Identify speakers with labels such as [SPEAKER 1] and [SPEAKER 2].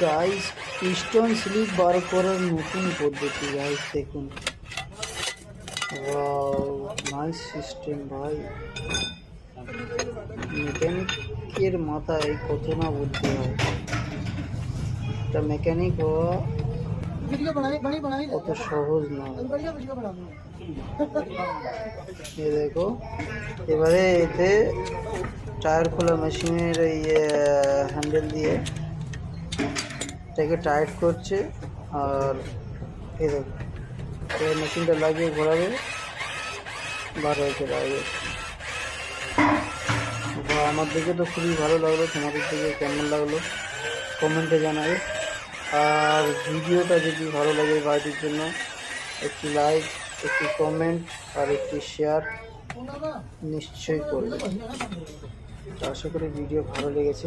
[SPEAKER 1] Guys, piston slip বার করার নতুন পদ্ধতি গাইস, দেখুন। ওয়াও, নাইস সিস্টেম ভাই। মেকানিকের মাথায় কত না বুদ্ধি হয়। একটা মেকানিক হওয়া কত সহজ নয়। এই দেখো, এবারে এতে টায়ার খোলা মেশিনের এই হ্যান্ডেল দিয়ে এটাকে টাইট করছে। আর এই দেখো, মেশিনটা লাগিয়ে ঘোরাবে, বার হয়ে চলে আসবে। আমার দিকে তো খুবই ভালো লাগলো, তোমাদের দিকে কেমন লাগলো কমেন্টে জানাবে। আর ভিডিওটা যদি ভালো লাগে বাইরের জন্য একটি লাইক, একটি কমেন্ট আর একটি শেয়ার নিশ্চয়ই করবে। আশা করি ভিডিও ভালো লেগেছে।